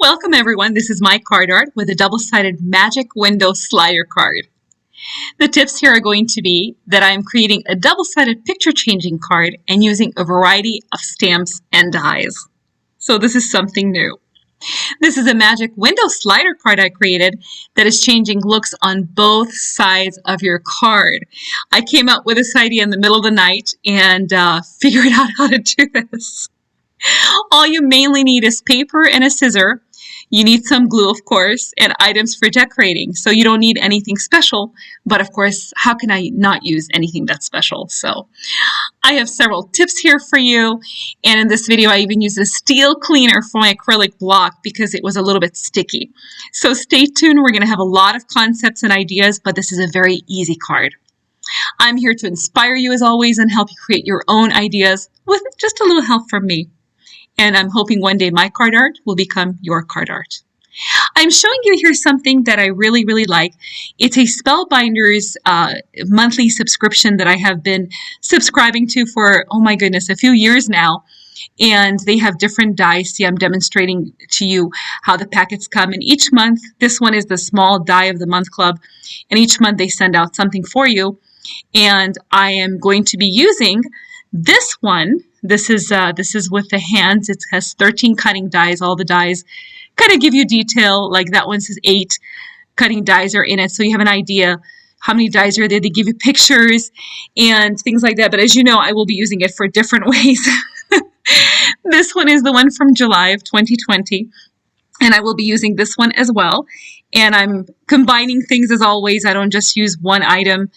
Welcome everyone, this is my card art with a double-sided magic window slider card. The tips here are going to be that I am creating a double-sided picture changing card and using a variety of stamps and dies. So this is something new. This is a magic window slider card I created that is changing looks on both sides of your card. I came up with this idea in the middle of the night and figured out how to do this. All you mainly need is paper and a scissor. You need some glue, of course, and items for decorating. So you don't need anything special, but of course, how can I not use anything that's special? So I have several tips here for you. And in this video, I even used a steel cleaner for my acrylic block because it was a little bit sticky. So stay tuned. We're going to have a lot of concepts and ideas, but this is a very easy card. I'm here to inspire you as always and help you create your own ideas with just a little help from me. And I'm hoping one day my card art will become your card art. I'm showing you here something that I really, really like. It's a Spellbinders monthly subscription that I have been subscribing to for, oh my goodness, a few years now. And they have different dies. See, I'm demonstrating to you how the packets come. And each month, this one is the small die of the month club. And each month they send out something for you. And I am going to be using this one. This is with the hands. It has 13 cutting dies. All the dies kind of give you detail. Like that one says 8 cutting dies are in it. So you have an idea how many dies are there. They give you pictures and things like that. But as you know, I will be using it for different ways. This one is the one from July of 2020. And I will be using this one as well. And I'm combining things as always. I don't just use one item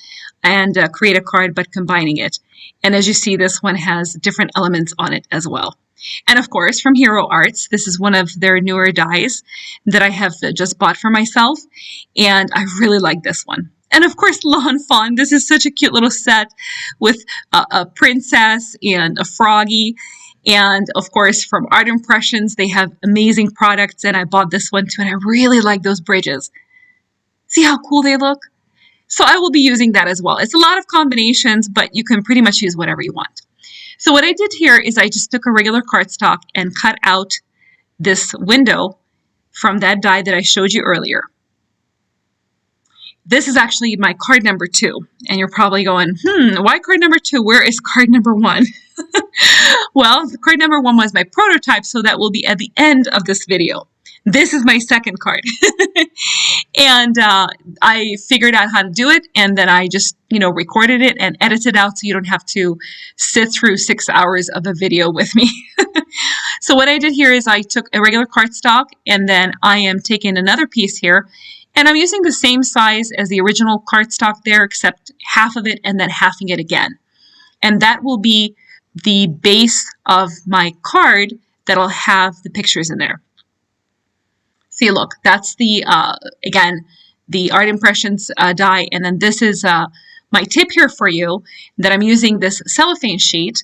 and create a card, but combining it. And as you see, this one has different elements on it as well. And of course, from Hero Arts, this is one of their newer dies that I have just bought for myself. And I really like this one. And of course, Lawn Fawn. This is such a cute little set with a princess and a froggy. And of course, from Art Impressions, they have amazing products. And I bought this one too. And I really like those bridges. See how cool they look? So I will be using that as well. It's a lot of combinations, but you can pretty much use whatever you want. So what I did here is I just took a regular cardstock and cut out this window from that die that I showed you earlier. This is actually my card number 2. And you're probably going, why card number 2? Where is card number 1? Well, card number 1 was my prototype, so that will be at the end of this video. This is my second card. And I figured out how to do it, and then I just, recorded it and edited out so you don't have to sit through 6 hours of a video with me. So what I did here is I took a regular cardstock, and then I am taking another piece here, and I'm using the same size as the original cardstock there, except half of it and then halving it again. And that will be the base of my card that'll have the pictures in there. See, look, that's the, again, the Art Impressions die. And then this is my tip here for you that I'm using this cellophane sheet.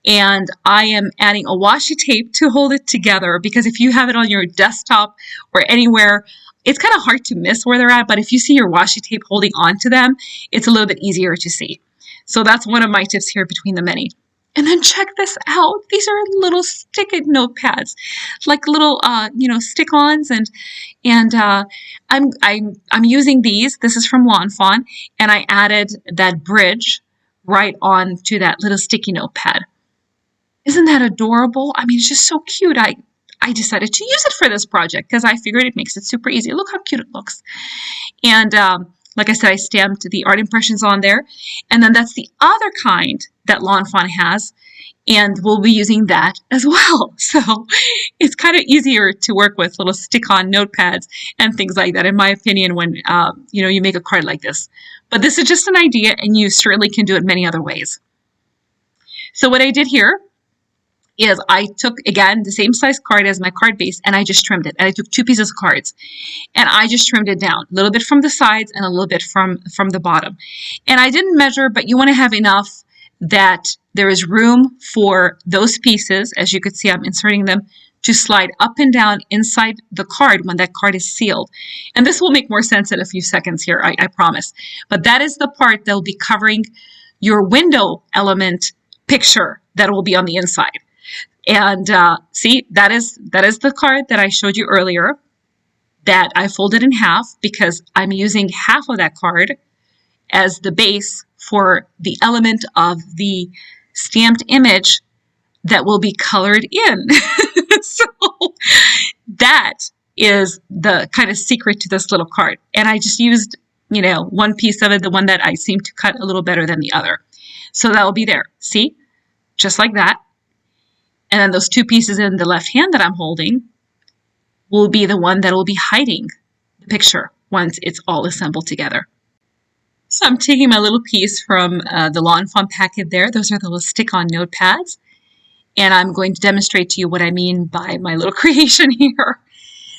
And I am adding a washi tape to hold it together because if you have it on your desktop or anywhere, it's kind of hard to miss where they're at. But if you see your washi tape holding on to them, it's a little bit easier to see. So that's one of my tips here between the many. And then check this out. These are little stick-it notepads, like little, stick-ons, and I'm using these. This is from Lawn Fawn, and I added that bridge right on to that little sticky notepad. Isn't that adorable? I mean, it's just so cute. I decided to use it for this project because I figured it makes it super easy. Look how cute it looks. And like I said, I stamped the Art Impressions on there. And then that's the other kind that Lawn Fawn has. And we'll be using that as well. So it's kind of easier to work with little stick-on notepads and things like that, in my opinion, when you make a card like this. But this is just an idea, and you certainly can do it many other ways. So what I did here is I took, again, the same size card as my card base, and I just trimmed it. And I took 2 pieces of cards, and I just trimmed it down, a little bit from the sides and a little bit from the bottom. And I didn't measure, but you want to have enough that there is room for those pieces, as you could see, I'm inserting them, to slide up and down inside the card when that card is sealed. And this will make more sense in a few seconds here, I promise. But that is the part that will be covering your window element picture that will be on the inside. And see, that is the card that I showed you earlier that I folded in half because I'm using half of that card as the base for the element of the stamped image that will be colored in. So that is the kind of secret to this little card. And I just used, one piece of it, the one that I seem to cut a little better than the other. So that will be there. See? Just like that. And then those two pieces in the left hand that I'm holding will be the one that will be hiding the picture once it's all assembled together. So I'm taking my little piece from the Lawn Fawn packet there. Those are the little stick-on notepads. And I'm going to demonstrate to you what I mean by my little creation here.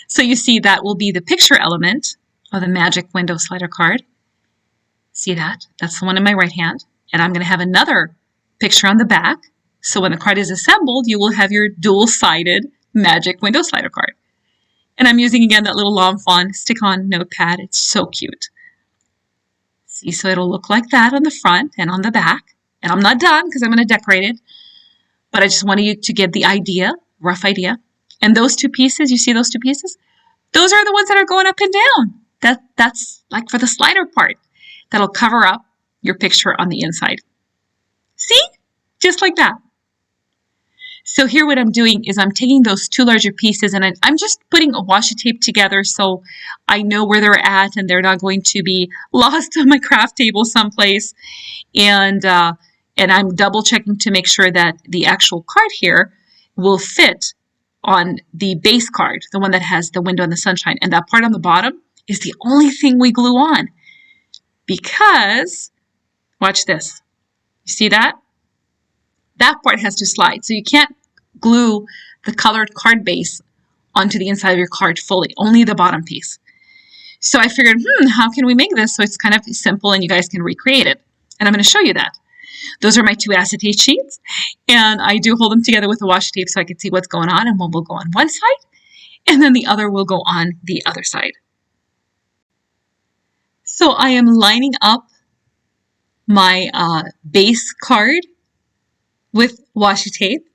So you see that will be the picture element of the magic window slider card. See that? That's the one in my right hand. And I'm going to have another picture on the back. So when the card is assembled, you will have your dual-sided magic window slider card. And I'm using, again, that little Lawn Fawn stick-on notepad. It's so cute. See, so it'll look like that on the front and on the back. And I'm not done because I'm going to decorate it. But I just wanted you to get the idea, rough idea. And those two pieces, you see those two pieces? Those are the ones that are going up and down. That's like for the slider part. That'll cover up your picture on the inside. See? Just like that. So here what I'm doing is I'm taking those two larger pieces and I'm just putting a washi tape together so I know where they're at and they're not going to be lost on my craft table someplace. And I'm double checking to make sure that the actual card here will fit on the base card, the one that has the window and the sunshine. And that part on the bottom is the only thing we glue on. Because, watch this. You see that? That part has to slide. So you can't glue the colored card base onto the inside of your card fully, only the bottom piece. So I figured, how can we make this so it's kind of simple and you guys can recreate it? And I'm going to show you that. Those are my two acetate sheets, and I do hold them together with the washi tape so I can see what's going on, and one will go on one side, and then the other will go on the other side. So I am lining up my base card with washi tape,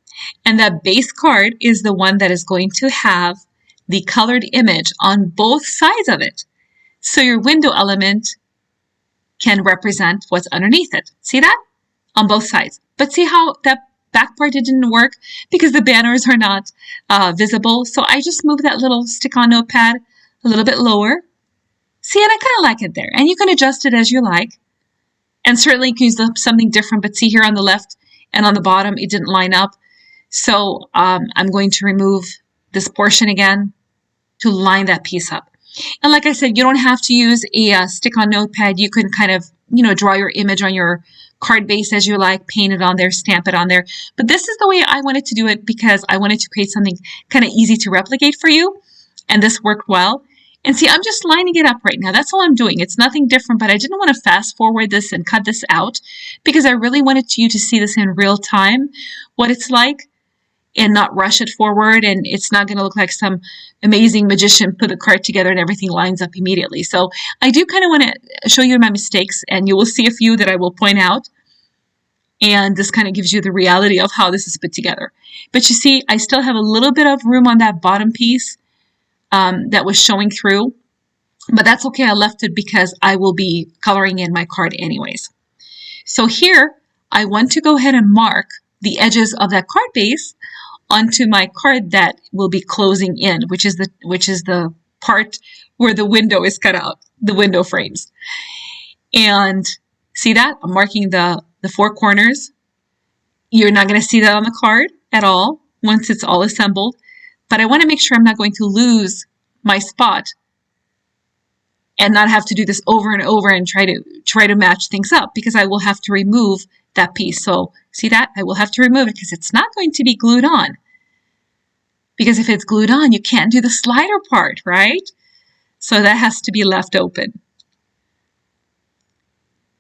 and that base card is the one that is going to have the colored image on both sides of it. So your window element can represent what's underneath it. See that? On both sides. But see how that back part didn't work? Because the banners are not visible. So I just moved that little stick-on notepad a little bit lower. See, and I kind of like it there. And you can adjust it as you like. And certainly you can use something different. But see here on the left and on the bottom, it didn't line up. So I'm going to remove this portion again to line that piece up. And like I said, you don't have to use a stick-on notepad. You can kind of, draw your image on your card base as you like, paint it on there, stamp it on there. But this is the way I wanted to do it because I wanted to create something kind of easy to replicate for you. And this worked well. And see, I'm just lining it up right now. That's all I'm doing. It's nothing different, but I didn't want to fast forward this and cut this out because I really wanted you to see this in real time, what it's like, and not rush it forward. And it's not going to look like some amazing magician put a card together and everything lines up immediately. So I do kind of want to show you my mistakes, and you will see a few that I will point out. And this kind of gives you the reality of how this is put together. But you see, I still have a little bit of room on that bottom piece that was showing through. But that's okay. I left it because I will be coloring in my card anyways. So here, I want to go ahead and mark the edges of that card base onto my card that will be closing in, which is the part where the window is cut out, the window frames. And see that? I'm marking the four corners. You're not going to see that on the card at all once it's all assembled. But I want to make sure I'm not going to lose my spot and not have to do this over and over and try to match things up, because I will have to remove that piece. So see that? I will have to remove it because it's not going to be glued on. Because if it's glued on, you can't do the slider part, right? So that has to be left open.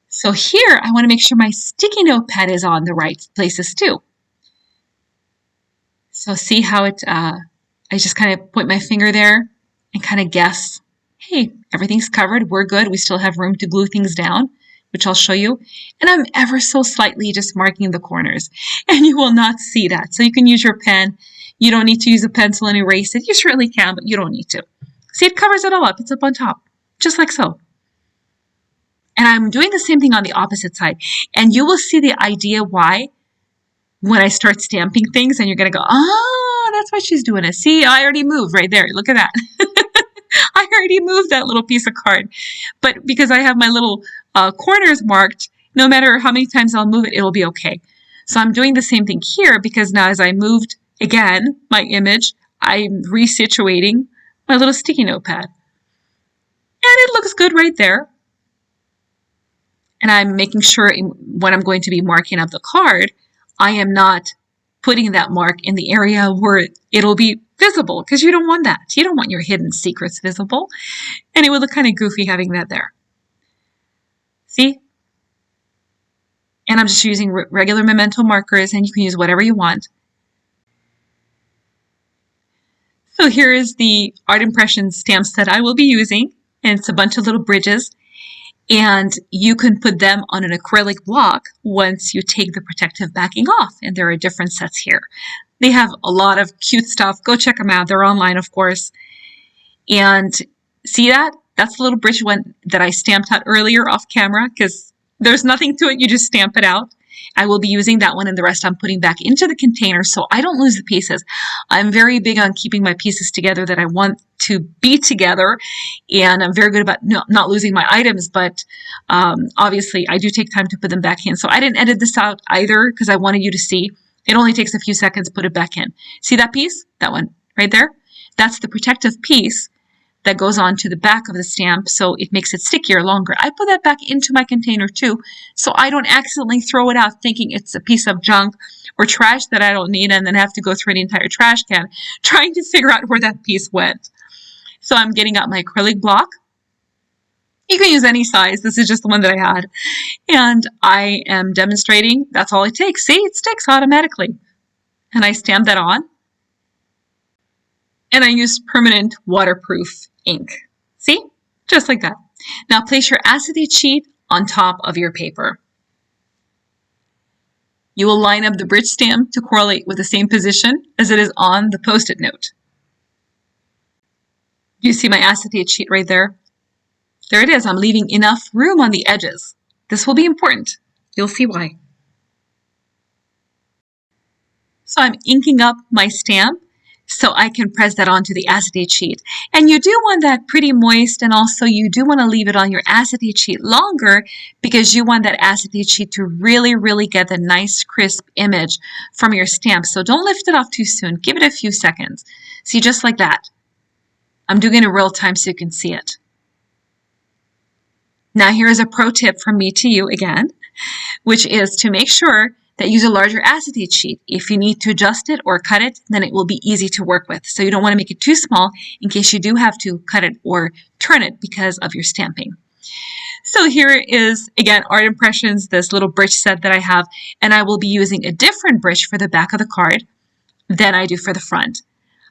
So here, I want to make sure my sticky notepad is on the right places too. So see how it, I just kind of point my finger there and kind of guess, hey, everything's covered, we're good, we still have room to glue things down. which I'll show you, and I'm ever so slightly just marking the corners, and you will not see that. So you can use your pen. You don't need to use a pencil and erase it. You certainly can, but you don't need to. See, it covers it all up. It's up on top, just like so. And I'm doing the same thing on the opposite side, and you will see the idea why when I start stamping things, and you're going to go, oh, that's why she's doing it. See, I already moved right there. Look at that. I already moved that little piece of card. But because I have my little corners marked, no matter how many times I'll move it, it'll be okay. So I'm doing the same thing here because now as I moved, again, my image, I'm resituating my little sticky notepad. And it looks good right there. And I'm making sure when I'm going to be marking up the card, I am not putting that mark in the area where it'll be visible, because you don't want that. You don't want your hidden secrets visible. And it would look kind of goofy having that there. See? And I'm just using regular memento markers, and you can use whatever you want. So here is the art impression stamp set I will be using, and it's a bunch of little bridges. And you can put them on an acrylic block once you take the protective backing off. And there are different sets here. They have a lot of cute stuff. Go check them out. They're online, of course. And see that? That's the little bridge one that I stamped out earlier off camera, because there's nothing to it. You just stamp it out. I will be using that one, and the rest I'm putting back into the container so I don't lose the pieces. I'm very big on keeping my pieces together that I want to be together, and I'm very good about not losing my items, but obviously I do take time to put them back in. So I didn't edit this out either because I wanted you to see. It only takes a few seconds to put it back in. See that piece? That one right there? That's the protective piece that goes on to the back of the stamp, so it makes it stickier longer. I put that back into my container too, so I don't accidentally throw it out thinking it's a piece of junk or trash that I don't need and then have to go through the entire trash can trying to figure out where that piece went. So I'm getting out my acrylic block. You can use any size. This is just the one that I had. And I am demonstrating. That's all it takes. See, it sticks automatically. And I stamp that on. And I use permanent waterproof ink. See? Just like that. Now place your acetate sheet on top of your paper. You will line up the bridge stamp to correlate with the same position as it is on the post-it note. You see my acetate sheet right there? There it is. I'm leaving enough room on the edges. This will be important. You'll see why. So I'm inking up my stamp so I can press that onto the acetate sheet. And you do want that pretty moist, and also you do want to leave it on your acetate sheet longer because you want that acetate sheet to really, really get the nice crisp image from your stamp. So don't lift it off too soon. Give it a few seconds. See, just like that. I'm doing it in real time so you can see it. Now here is a pro tip from me to you again, which is to make sure that use a larger acetate sheet. If you need to adjust it or cut it, then it will be easy to work with. So you don't want to make it too small in case you do have to cut it or turn it because of your stamping. So here is, again, Art Impressions, this little bridge set that I have, and I will be using a different bridge for the back of the card than I do for the front.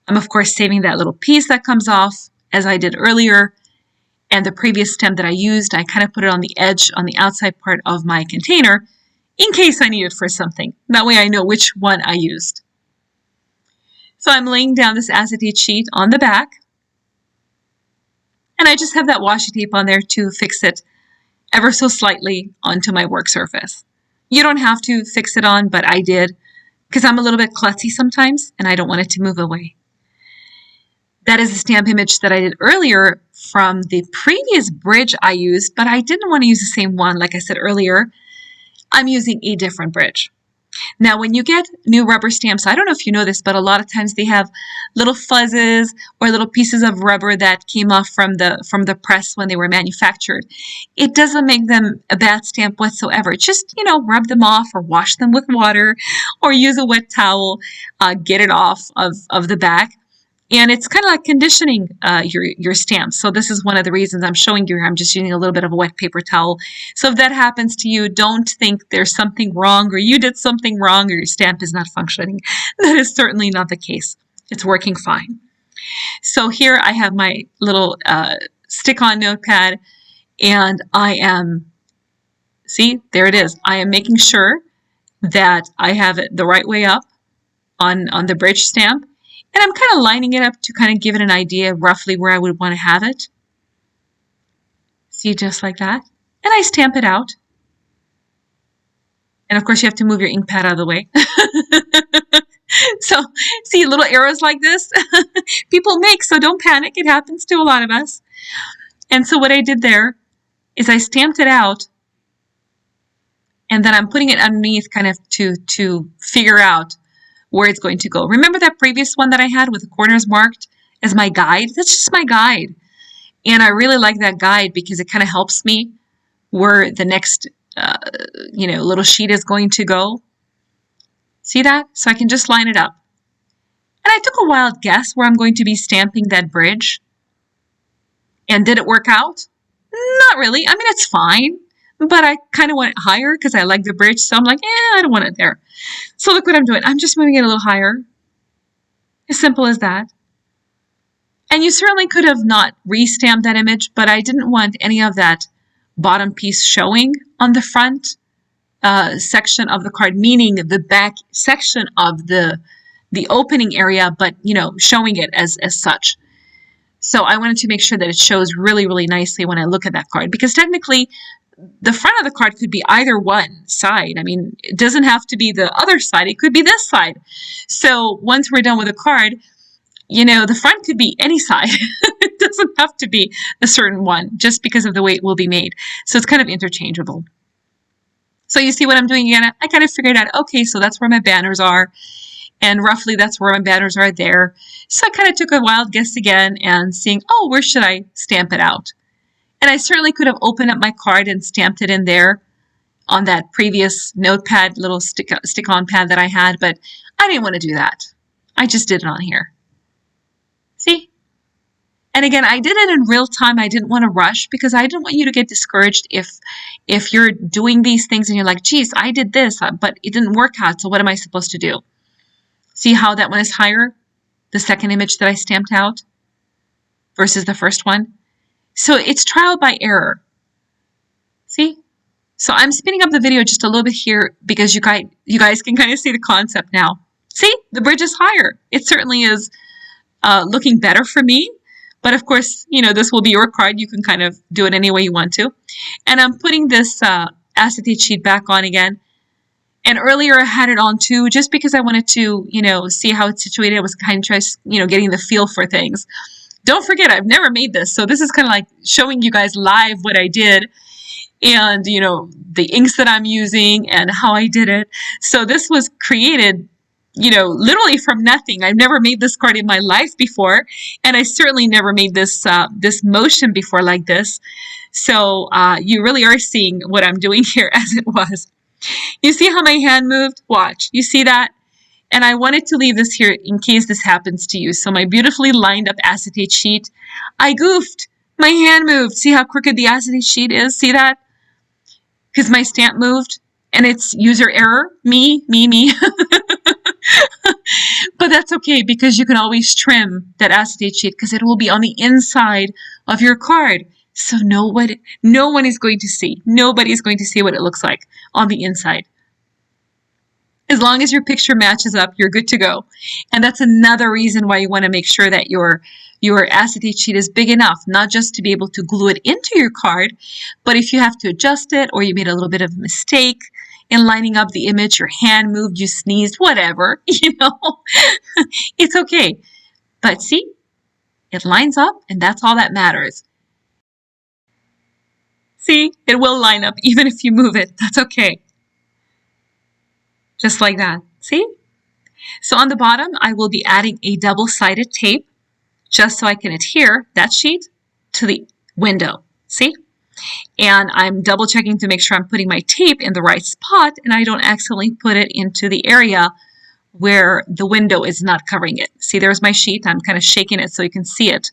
I'm, of course, saving that little piece that comes off, as I did earlier, and the previous stem that I used, I kind of put it on the edge, on the outside part of my container, in case I need it for something. That way I know which one I used. So I'm laying down this acetate sheet on the back, and I just have that washi tape on there to fix it ever so slightly onto my work surface. You don't have to fix it on, but I did, because I'm a little bit klutzy sometimes, and I don't want it to move away. That is the stamp image that I did earlier from the previous bridge I used, but I didn't want to use the same one. Like I said earlier, I'm using a different bridge. Now, when you get new rubber stamps, I don't know if you know this, but a lot of times they have little fuzzes or little pieces of rubber that came off from the press when they were manufactured. It doesn't make them a bad stamp whatsoever. Just, rub them off or wash them with water or use a wet towel, get it off of the back. And it's kind of like conditioning your stamps. So this is one of the reasons I'm showing you here. I'm just using a little bit of a wet paper towel. So if that happens to you, don't think there's something wrong or you did something wrong or your stamp is not functioning. That is certainly not the case. It's working fine. So here I have my little stick-on notepad, and I am See, there it is. I am making sure that I have it the right way up on the bridge stamp. And I'm kind of lining it up to kind of give it an idea of roughly where I would want to have it. See, just like that. And I stamp it out. And of course, you have to move your ink pad out of the way. So, see, little arrows like this, people make, so don't panic. It happens to a lot of us. And so what I did there is I stamped it out, and then I'm putting it underneath kind of to figure out where it's going to go. Remember that previous one that I had with the corners marked as my guide? That's just my guide. And I really like that guide because it kind of helps me where the next little sheet is going to go. See that? So I can just line it up. And I took a wild guess where I'm going to be stamping that bridge. And did it work out? Not really. I mean, it's fine. But I kind of want it higher because I like the bridge. So I'm like, I don't want it there. So look what I'm doing. I'm just moving it a little higher. As simple as that. And you certainly could have not re-stamped that image, but I didn't want any of that bottom piece showing on the front section of the card, meaning the back section of the opening area, but showing it as such. So I wanted to make sure that it shows really, really nicely when I look at that card, because technically the front of the card could be either one side. I mean, it doesn't have to be the other side. It could be this side. So once we're done with the card, the front could be any side. It doesn't have to be a certain one just because of the way it will be made. So it's kind of interchangeable. So you see what I'm doing again? I kind of figured out, okay, so that's where my banners are. And roughly that's where my banners are there. So I kind of took a wild guess again and seeing, oh, where should I stamp it out? And I certainly could have opened up my card and stamped it in there on that previous notepad, little stick-on pad that I had, but I didn't want to do that. I just did it on here. See? And again, I did it in real time. I didn't want to rush because I didn't want you to get discouraged if you're doing these things and you're like, geez, I did this, but it didn't work out, so what am I supposed to do? See how that one is higher? The second image that I stamped out versus the first one? So it's trial by error. See? So I'm speeding up the video just a little bit here because you guys can kind of see the concept now. See? The bridge is higher. It certainly is looking better for me. But of course, this will be your card. You can kind of do it any way you want to. And I'm putting this acetate sheet back on again. And earlier I had it on too, just because I wanted to, see how it's situated. I was kind of getting the feel for things. Don't forget, I've never made this. So this is kind of like showing you guys live what I did and, the inks that I'm using and how I did it. So this was created literally from nothing. I've never made this card in my life before, and I certainly never made this this motion before like this. So you really are seeing what I'm doing here as it was. You see how my hand moved? Watch. You see that? And I wanted to leave this here in case this happens to you. So my beautifully lined up acetate sheet, I goofed. My hand moved. See how crooked the acetate sheet is? See that? Because my stamp moved, and it's user error. Me. But that's okay because you can always trim that acetate sheet because it will be on the inside of your card. So no one is going to see. Nobody is going to see what it looks like on the inside. As long as your picture matches up, you're good to go. And that's another reason why you want to make sure that your acetate sheet is big enough, not just to be able to glue it into your card, but if you have to adjust it or you made a little bit of a mistake in lining up the image, your hand moved, you sneezed, whatever, it's okay. But see, it lines up and that's all that matters. See, it will line up even if you move it. That's okay. Just like that. See? So on the bottom, I will be adding a double-sided tape just so I can adhere that sheet to the window. See? And I'm double checking to make sure I'm putting my tape in the right spot and I don't accidentally put it into the area where the window is not covering it. See, there's my sheet. I'm kind of shaking it so you can see it.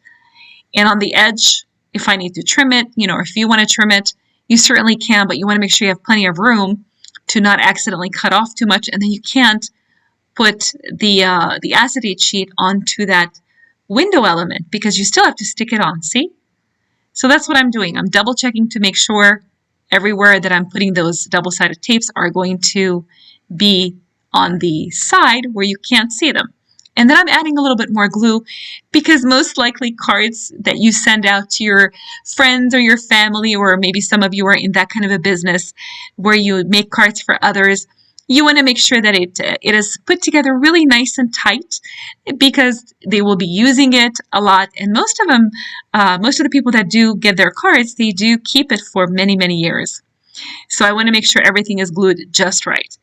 And on the edge, if I need to trim it, or if you want to trim it, you certainly can, but you want to make sure you have plenty of room to not accidentally cut off too much, and then you can't put the acetate sheet onto that window element because you still have to stick it on, see? So that's what I'm doing. I'm double checking to make sure everywhere that I'm putting those double-sided tapes are going to be on the side where you can't see them. And then I'm adding a little bit more glue because most likely cards that you send out to your friends or your family, or maybe some of you are in that kind of a business where you make cards for others, you want to make sure that it is put together really nice and tight because they will be using it a lot. And most of them, most of the people that do get their cards, they do keep it for many, many years. So I want to make sure everything is glued just right.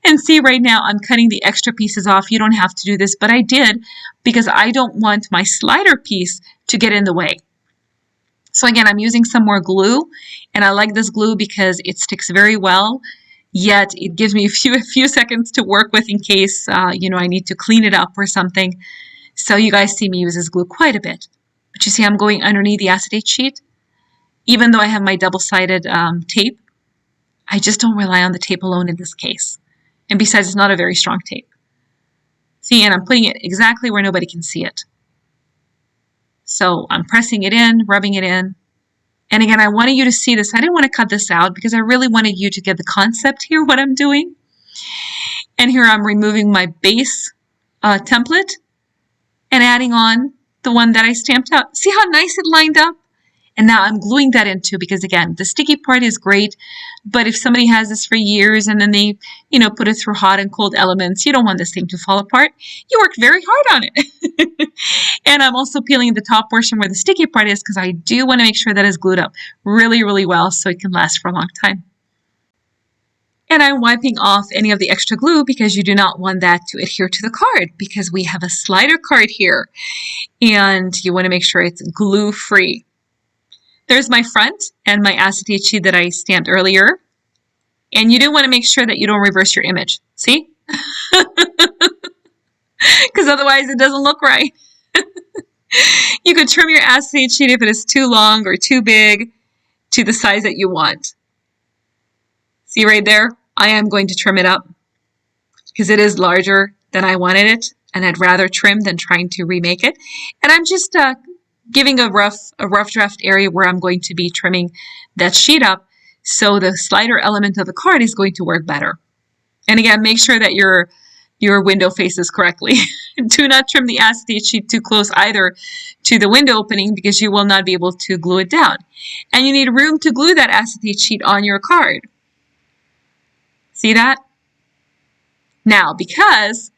And see, right now I'm cutting the extra pieces off. You don't have to do this, but I did because I don't want my slider piece to get in the way. So again, I'm using some more glue, and I like this glue because it sticks very well, yet it gives me a few seconds to work with in case, you know, I need to clean it up or something. So you guys see me use this glue quite a bit. But you see I'm going underneath the acetate sheet. Even though I have my double-sided tape, I just don't rely on the tape alone in this case. And besides, it's not a very strong tape. See, and I'm putting it exactly where nobody can see it. So I'm pressing it in, rubbing it in. And again, I wanted you to see this. I didn't want to cut this out because I really wanted you to get the concept here, what I'm doing. And here I'm removing my base template and adding on the one that I stamped out. See how nice it lined up? And now I'm gluing that into, because again, the sticky part is great, but if somebody has this for years and then they, you know, put it through hot and cold elements, you don't want this thing to fall apart. You worked very hard on it. And I'm also peeling the top portion where the sticky part is because I do want to make sure that it's glued up really, really well so it can last for a long time. And I'm wiping off any of the extra glue because you do not want that to adhere to the card because we have a slider card here and you want to make sure it's glue-free. There's my front and my acetate sheet that I stamped earlier. And you do want to make sure that you don't reverse your image. See? Because otherwise it doesn't look right. You could trim your acetate sheet if it is too long or too big to the size that you want. See right there? I am going to trim it up because it is larger than I wanted it. And I'd rather trim than trying to remake it. And I'm just giving a rough draft area where I'm going to be trimming that sheet up so the slider element of the card is going to work better. And again, make sure that your window faces correctly. Do not trim the acetate sheet too close either to the window opening because you will not be able to glue it down. And you need room to glue that acetate sheet on your card. See that? Now, because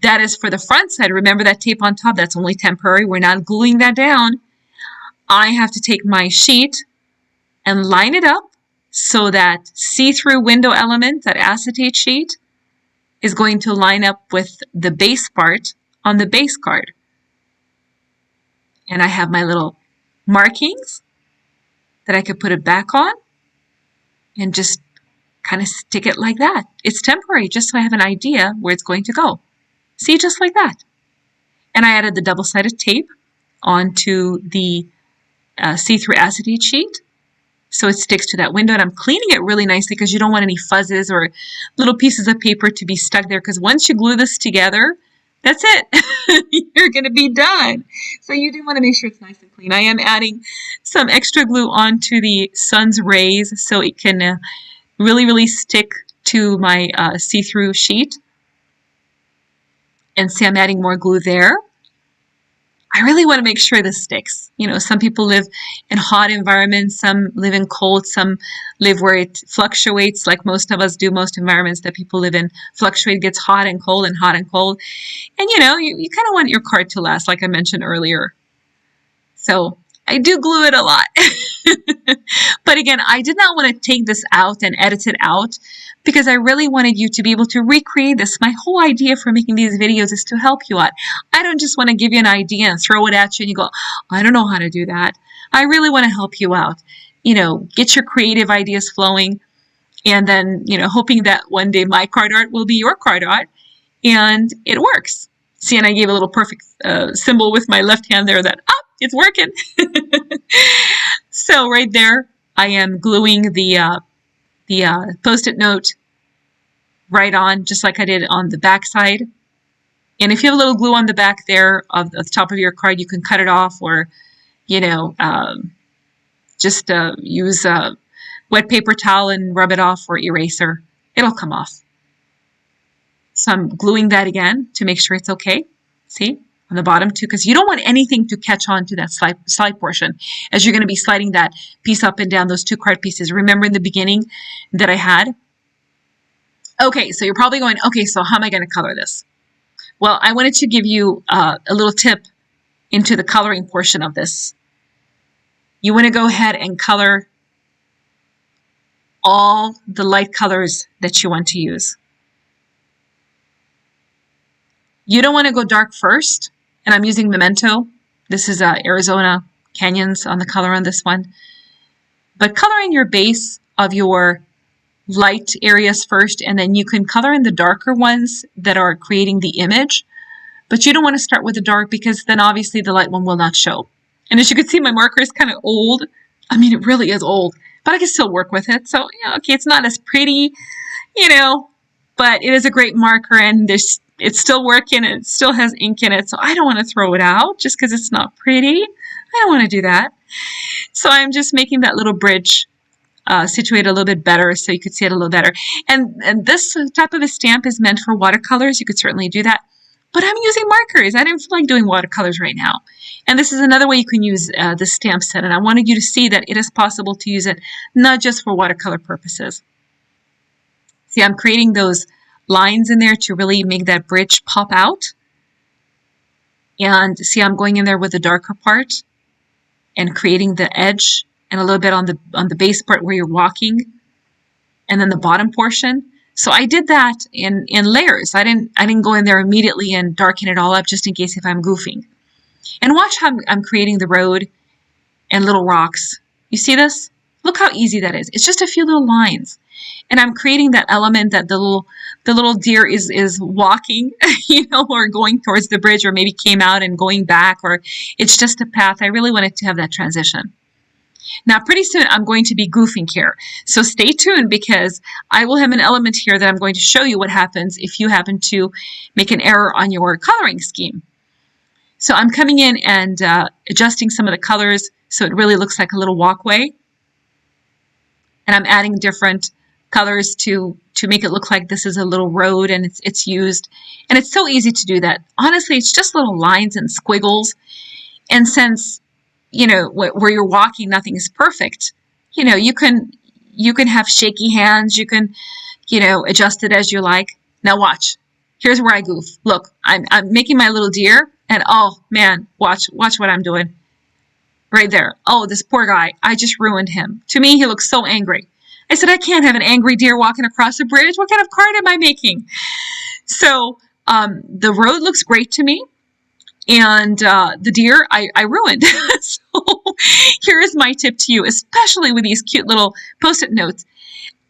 that is for the front side. Remember that tape on top, that's only temporary. We're not gluing that down. I have to take my sheet and line it up so that see-through window element, that acetate sheet, is going to line up with the base part on the base card. And I have my little markings that I could put it back on and just kind of stick it like that. It's temporary, just so I have an idea where it's going to go. See, just like that. And I added the double-sided tape onto the see-through acetate sheet so it sticks to that window. And I'm cleaning it really nicely because you don't want any fuzzes or little pieces of paper to be stuck there because once you glue this together, that's it. You're going to be done. So you do want to make sure it's nice and clean. I am adding some extra glue onto the sun's rays so it can really, really stick to my see-through sheet. And see, I'm adding more glue there. I really want to make sure this sticks. You know, some people live in hot environments, some live in cold, some live where it fluctuates like most of us do. Most environments that people live in fluctuate, gets hot and cold and hot and cold. And you know, you kind of want your card to last, like I mentioned earlier. So I do glue it a lot. But again, I did not want to take this out and edit it out because I really wanted you to be able to recreate this. My whole idea for making these videos is to help you out. I don't just want to give you an idea and throw it at you and you go, I don't know how to do that. I really want to help you out. You know, get your creative ideas flowing and then, you know, hoping that one day my card art will be your card art and it works. See, and I gave a little perfect symbol with my left hand there that, it's working. So right there, I am gluing the Post-it note right on, just like I did on the back side. And if you have a little glue on the back there of the top of your card, you can cut it off or, you know, just use wet paper towel and rub it off, or eraser. It'll come off. So I'm gluing that again to make sure it's okay. See? On the bottom too, because you don't want anything to catch on to that side portion as you're going to be sliding that piece up and down, those two card pieces. Remember in the beginning that I had? Okay, so you're probably going, okay, so how am I going to color this? Well, I wanted to give you a little tip into the coloring portion of this. You want to go ahead and color all the light colors that you want to use. You don't want to go dark first, and I'm using Memento. This is Arizona Canyons on the color on this one. But color in your base of your light areas first, and then you can color in the darker ones that are creating the image. But you don't want to start with the dark because then obviously the light one will not show. And as you can see, my marker is kind of old. I mean, it really is old, but I can still work with it. So, yeah, okay, it's not as pretty, you know, but it is a great marker, and it's still working, and it still has ink in it. So I don't want to throw it out just because it's not pretty. I don't want to do that. So I'm just making that little bridge situated a little bit better so you could see it a little better. And this type of a stamp is meant for watercolors. You could certainly do that. But I'm using markers. I didn't feel like doing watercolors right now. And this is another way you can use the stamp set. And I wanted you to see that it is possible to use it not just for watercolor purposes. See, I'm creating those lines in there to really make that bridge pop out. And see, I'm going in there with the darker part and creating the edge and a little bit on the base part where you're walking, and then the bottom portion. So I did that in layers. I didn't go in there immediately and darken it all up just in case if I'm goofing. And watch how I'm creating the road and little rocks. You see this? Look how easy that is. It's just a few little lines. And I'm creating that element that the little deer is walking, you know, or going towards the bridge, or maybe came out and going back, or it's just a path. I really wanted to have that transition. Now, pretty soon I'm going to be goofing here. So stay tuned, because I will have an element here that I'm going to show you what happens if you happen to make an error on your coloring scheme. So I'm coming in and adjusting some of the colors so it really looks like a little walkway. And I'm adding different colors to make it look like this is a little road and it's used. And it's so easy to do that. Honestly, it's just little lines and squiggles. And since, you know, where you're walking, nothing is perfect. You know, you can have shaky hands. You can, you know, adjust it as you like. Now watch. Here's where I goof. Look, I'm making my little deer, and oh man, watch what I'm doing. Right there. Oh, this poor guy. I just ruined him. To me, he looks so angry. I said, I can't have an angry deer walking across a bridge. What kind of card am I making? So the road looks great to me. And the deer, I ruined. So here is my tip to you, especially with these cute little Post-it notes.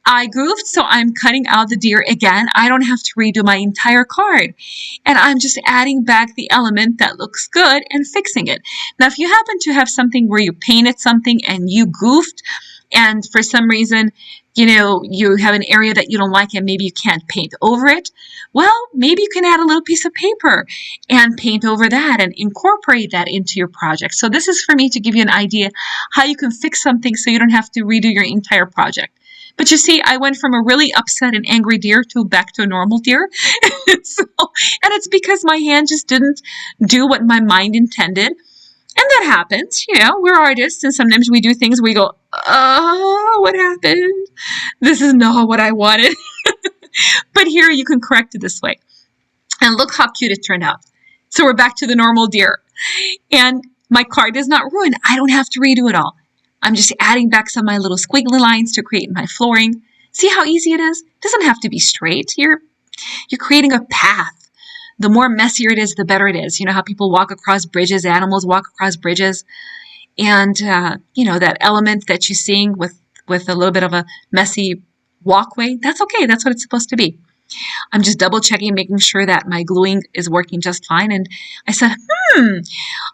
I goofed, so I'm cutting out the deer again. I don't have to redo my entire card. And I'm just adding back the element that looks good and fixing it. Now, if you happen to have something where you painted something and you goofed, and for some reason, you know, you have an area that you don't like and maybe you can't paint over it, well, maybe you can add a little piece of paper and paint over that and incorporate that into your project. So this is for me to give you an idea how you can fix something so you don't have to redo your entire project. But you see, I went from a really upset and angry deer to back to a normal deer. And it's because my hand just didn't do what my mind intended. And that happens, you know, we're artists, and sometimes we do things where we go, oh, what happened? This is not what I wanted. But here you can correct it this way. And look how cute it turned out. So we're back to the normal deer. And my card is not ruined. I don't have to redo it all. I'm just adding back some of my little squiggly lines to create my flooring. See how easy it is? It doesn't have to be straight. You're creating a path. The more messier it is, the better it is. You know how people walk across bridges, animals walk across bridges. And, you know, that element that you're seeing with a little bit of a messy walkway, that's okay. That's what it's supposed to be. I'm just double checking, making sure that my gluing is working just fine. And I said,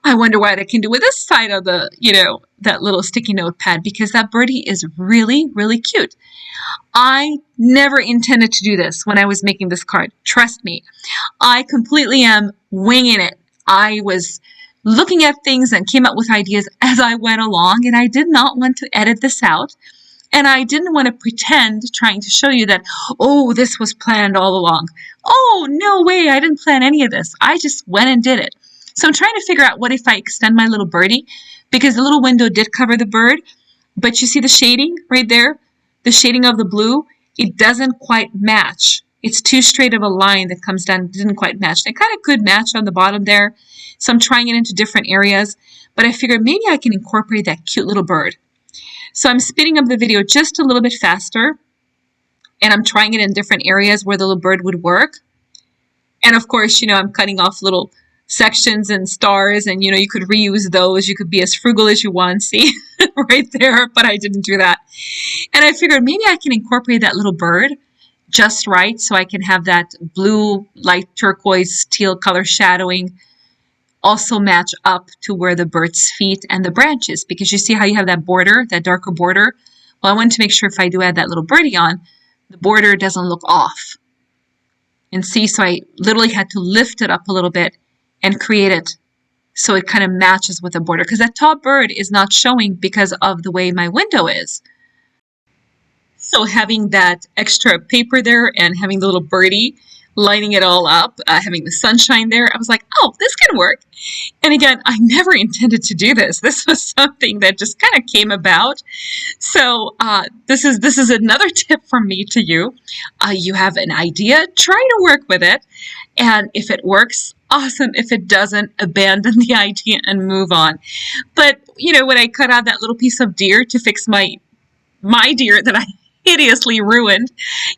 I wonder what I can do with this side of the, you know, that little sticky notepad, because that birdie is really, really cute. I never intended to do this when I was making this card. Trust me, I completely am winging it. I was looking at things and came up with ideas as I went along, and I did not want to edit this out. And I didn't want to pretend trying to show you that, oh, this was planned all along. Oh, no way, I didn't plan any of this. I just went and did it. So I'm trying to figure out what if I extend my little birdie, because the little window did cover the bird, but you see the shading right there? The shading of the blue, it doesn't quite match. It's too straight of a line that comes down. It didn't quite match. It kind of could match on the bottom there. So I'm trying it into different areas, but I figured maybe I can incorporate that cute little bird. So I'm speeding up the video just a little bit faster, and I'm trying it in different areas where the little bird would work. And of course, I'm cutting off little sections and stars, and you could reuse those. You could be as frugal as you want, see, right there, but I didn't do that. And I figured maybe I can incorporate that little bird just right, so I can have that blue, light turquoise, teal color shadowing also match up to where the bird's feet and the branches, because you see how you have that border, that darker border? Well, I wanted to make sure if I do add that little birdie on, the border doesn't look off. And see, so I literally had to lift it up a little bit and create it so it kind of matches with the border, because that top bird is not showing because of the way my window is. So having that extra paper there and having the little birdie lining it all up, having the sunshine there, I was like, oh, this can work. And again, I never intended to do this. This was something that just kind of came about. So this is another tip from me to you. You have an idea, try to work with it. And if it works, awesome. If it doesn't, abandon the idea and move on. But, when I cut out that little piece of deer to fix my deer that I hideously ruined,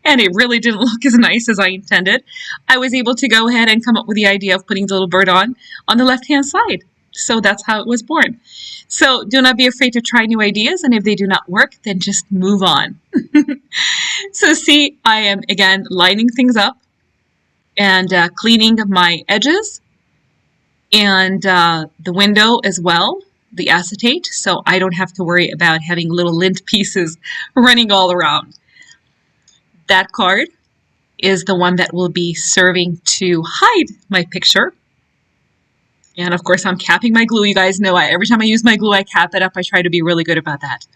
and it really didn't look as nice as I intended, I was able to go ahead and come up with the idea of putting the little bird on the left-hand side. So that's how it was born. So do not be afraid to try new ideas, and if they do not work, then just move on. So see, I am, again, lining things up and cleaning my edges and the window as well, the acetate, so I don't have to worry about having little lint pieces running all around. That card is the one that will be serving to hide my picture. And of course, I'm capping my glue. You guys know every time I use my glue, I cap it up. I try to be really good about that.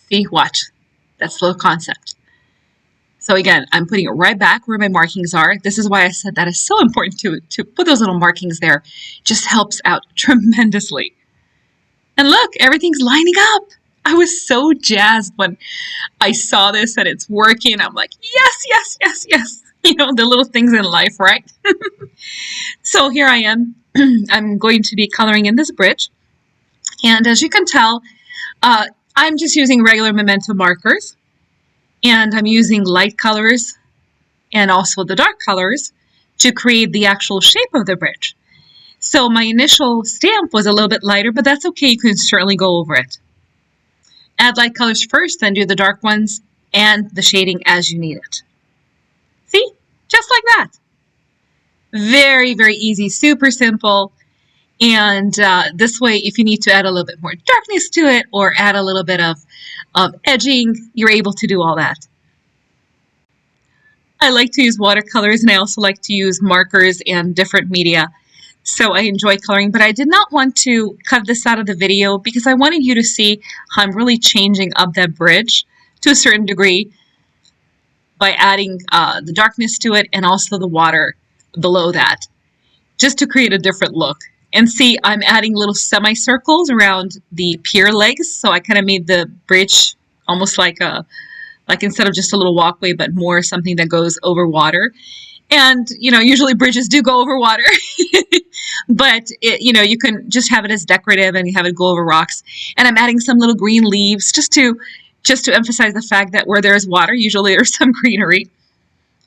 See, watch. That's the little concept. So again, I'm putting it right back where my markings are. This is why I said that is so important to put those little markings there. It just helps out tremendously. And look, everything's lining up. I was so jazzed when I saw this and it's working. I'm like, yes, yes, yes, yes. The little things in life, right? So here I am. I'm going to be coloring in this bridge. And as you can tell, I'm just using regular Memento markers. And I'm using light colors and also the dark colors to create the actual shape of the bridge. So my initial stamp was a little bit lighter, but that's okay. You can certainly go over it. Add light colors first, then do the dark ones and the shading as you need it. See? Just like that. Very, very easy, super simple. And this way, if you need to add a little bit more darkness to it or add a little bit of edging, you're able to do all that. I like to use watercolors, and I also like to use markers and different media. So I enjoy coloring, but I did not want to cut this out of the video because I wanted you to see how I'm really changing up that bridge to a certain degree by adding the darkness to it and also the water below that, just to create a different look. And see, I'm adding little semicircles around the pier legs, so I kind of made the bridge almost like instead of just a little walkway, but more something that goes over water. And, usually bridges do go over water, but, you can just have it as decorative and you have it go over rocks. And I'm adding some little green leaves just to emphasize the fact that where there's water, usually there's some greenery.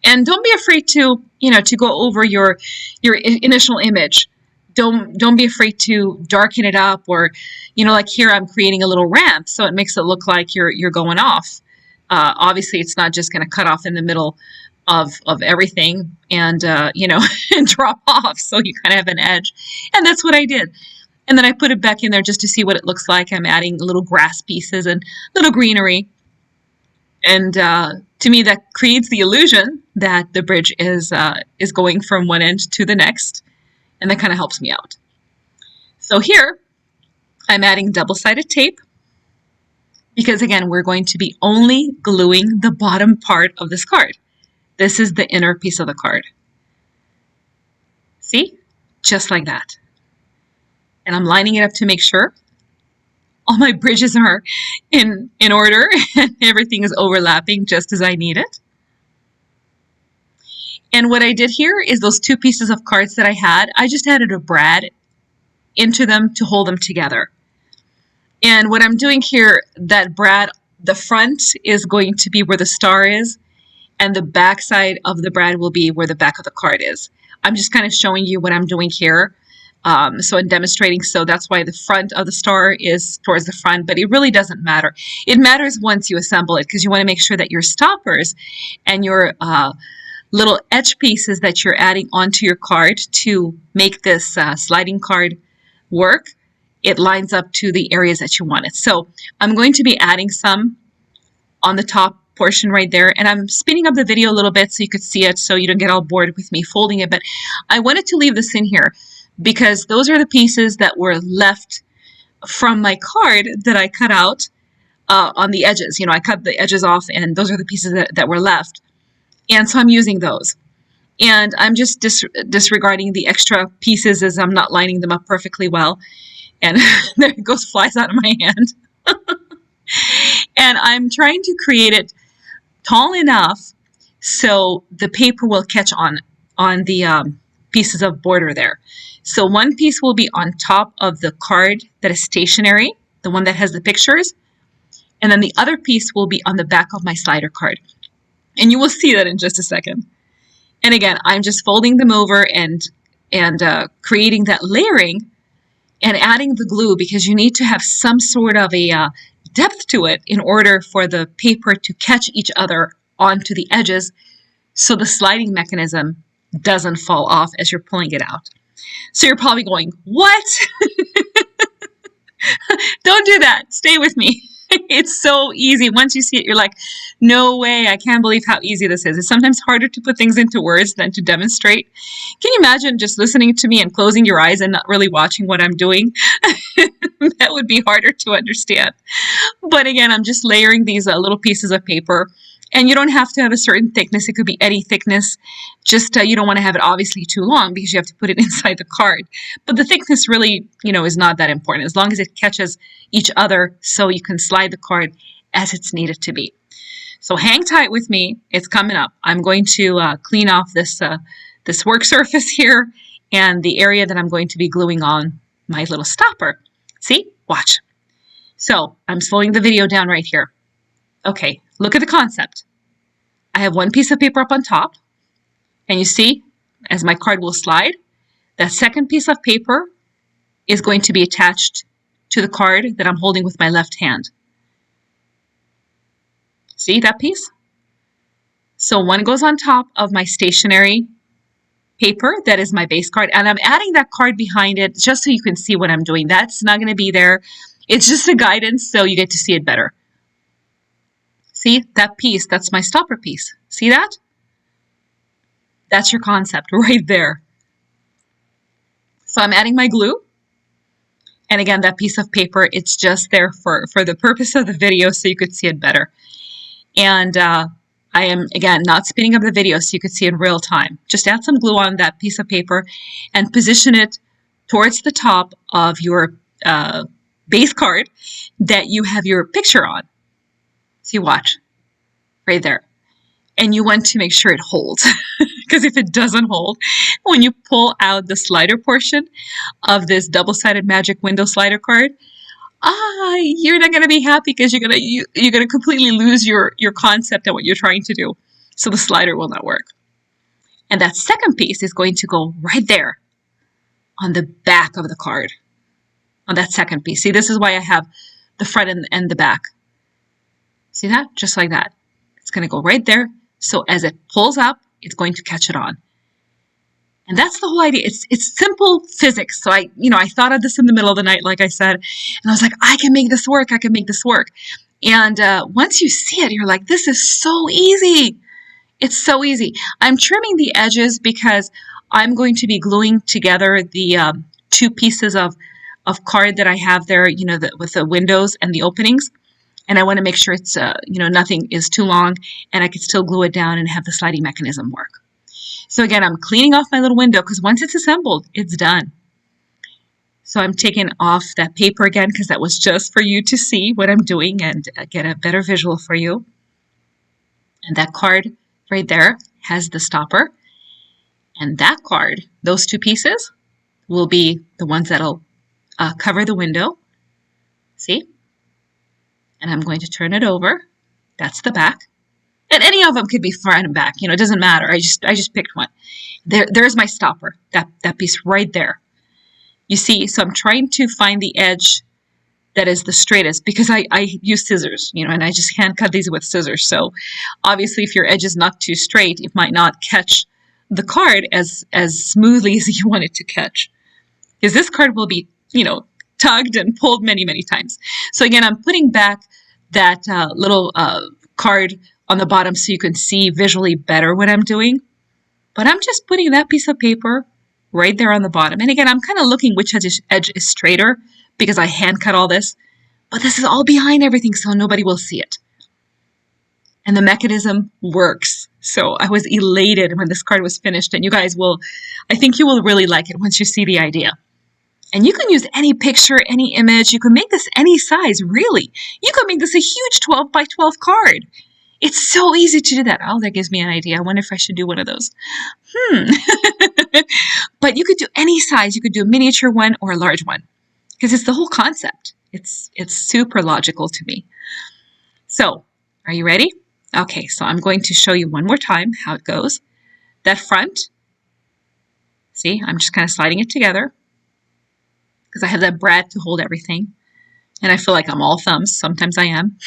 And don't be afraid to, to go over your initial image. Don't be afraid to darken it up, or, like here I'm creating a little ramp, so it makes it look like you're going off. Obviously, it's not just going to cut off in the middle of everything and, and drop off. So you kind of have an edge. And that's what I did. And then I put it back in there just to see what it looks like. I'm adding little grass pieces and little greenery. And to me, that creates the illusion that the bridge is going from one end to the next. And that kind of helps me out. So here, I'm adding double-sided tape. because again, we're going to be only gluing the bottom part of this card. This is the inner piece of the card. See? Just like that. And I'm lining it up to make sure all my bridges are in order and everything is overlapping just as I need it. And what I did here is those two pieces of cards that I had, I just added a brad into them to hold them together. And what I'm doing here, that brad, the front is going to be where the star is, and the back side of the brad will be where the back of the card is. I'm just kind of showing you what I'm doing here. So in demonstrating, so that's why the front of the star is towards the front, but it really doesn't matter. It matters once you assemble it, because you want to make sure that your stoppers and your little edge pieces that you're adding onto your card to make this sliding card work, it lines up to the areas that you want it. So I'm going to be adding some on the top portion right there, and I'm spinning up the video a little bit so you could see it, so you don't get all bored with me folding it. But I wanted to leave this in here because those are the pieces that were left from my card that I cut out on the edges. You know, I cut the edges off, and those are the pieces that were left. And so I'm using those. And I'm just disregarding the extra pieces as I'm not lining them up perfectly well. And there it goes, flies out of my hand. And I'm trying to create it tall enough so the paper will catch on the pieces of border there. So one piece will be on top of the card that is stationary, the one that has the pictures, and then the other piece will be on the back of my slider card. And you will see that in just a second. And again, I'm just folding them over and creating that layering and adding the glue, because you need to have some sort of a depth to it in order for the paper to catch each other onto the edges so the sliding mechanism doesn't fall off as you're pulling it out. So you're probably going, what? Don't do that. Stay with me. It's so easy. Once you see it, you're like, no way, I can't believe how easy this is. It's sometimes harder to put things into words than to demonstrate. Can you imagine just listening to me and closing your eyes and not really watching what I'm doing? That would be harder to understand. But again, I'm just layering these little pieces of paper. And you don't have to have a certain thickness. It could be any thickness. Just you don't want to have it obviously too long because you have to put it inside the card. But the thickness really, is not that important, as long as it catches each other so you can slide the card as it's needed to be. So hang tight with me. It's coming up. I'm going to clean off this work surface here and the area that I'm going to be gluing on my little stopper. See? Watch. So I'm slowing the video down right here. Okay, look at the concept. I have one piece of paper up on top, and you see, as my card will slide, that second piece of paper is going to be attached to the card that I'm holding with my left hand. See that piece? So one goes on top of my stationary paper, that is my base card, and I'm adding that card behind it just so you can see what I'm doing. That's not going to be there. It's just a guidance so you get to see it better. See, that piece, that's my stopper piece. See that? That's your concept right there. So I'm adding my glue. And again, that piece of paper, it's just there for the purpose of the video so you could see it better. And I am, again, not speeding up the video so you could see it in real time. Just add some glue on that piece of paper and position it towards the top of your base card that you have your picture on. See, watch, right there. And you want to make sure it holds, because if it doesn't hold, when you pull out the slider portion of this double-sided magic window slider card, you're not going to be happy because you're gonna completely lose your concept and what you're trying to do. So the slider will not work. And that second piece is going to go right there on the back of the card, on that second piece. See, this is why I have the front and the back. See that? Just like that. It's going to go right there. So as it pulls up, it's going to catch it on. And that's the whole idea. It's simple physics. So I thought of this in the middle of the night, like I said, and I was like, I can make this work. I can make this work. And once you see it, you're like, this is so easy. It's so easy. I'm trimming the edges because I'm going to be gluing together the two pieces of card that I have there, with the windows and the openings. And I want to make sure it's, nothing is too long and I can still glue it down and have the sliding mechanism work. So again, I'm cleaning off my little window because once it's assembled, it's done. So I'm taking off that paper again because that was just for you to see what I'm doing and get a better visual for you. And that card right there has the stopper. And that card, those two pieces, will be the ones that'll cover the window. See? And I'm going to turn it over. That's the back. And any of them could be front and back. It doesn't matter. I just picked one. There's my stopper. That piece right there. You see, so I'm trying to find the edge that is the straightest because I use scissors, and I just hand cut these with scissors. So obviously if your edge is not too straight, it might not catch the card as smoothly as you want it to catch. Because this card will be, tugged and pulled many, many times. So again, I'm putting back that little card on the bottom so you can see visually better what I'm doing. But I'm just putting that piece of paper right there on the bottom. And again, I'm kind of looking which edge is straighter because I hand cut all this. But this is all behind everything, so nobody will see it. And the mechanism works. So I was elated when this card was finished. And you guys I think you will really like it once you see the idea. And you can use any picture, any image. You can make this any size, really. You can make this a huge 12 by 12 card. It's so easy to do that. Oh, that gives me an idea. I wonder if I should do one of those. But you could do any size. You could do a miniature one or a large one because it's the whole concept. It's super logical to me. So, are you ready? Okay, so I'm going to show you one more time how it goes. That front, see, I'm just kind of sliding it together because I have that brad to hold everything. And I feel like I'm all thumbs. Sometimes I am.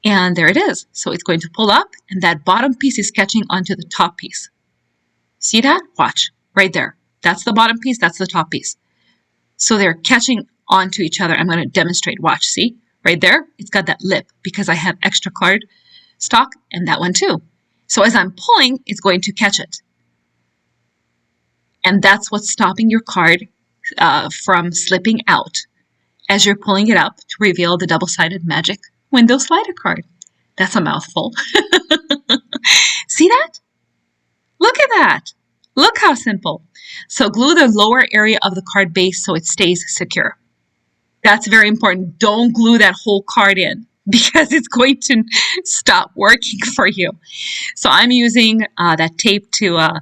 And there it is. So it's going to pull up, and that bottom piece is catching onto the top piece. See that? Watch. Right there. That's the bottom piece. That's the top piece. So they're catching onto each other. I'm going to demonstrate. Watch. See? Right there? It's got that lip because I have extra card stock and that one too. So as I'm pulling, it's going to catch it. And that's what's stopping your card from slipping out as you're pulling it up to reveal the double-sided magic window slider card. That's a mouthful. See that? Look at that. Look how simple. So glue the lower area of the card base so it stays secure. That's very important. Don't glue that whole card in because it's going to stop working for you. So I'm using that tape to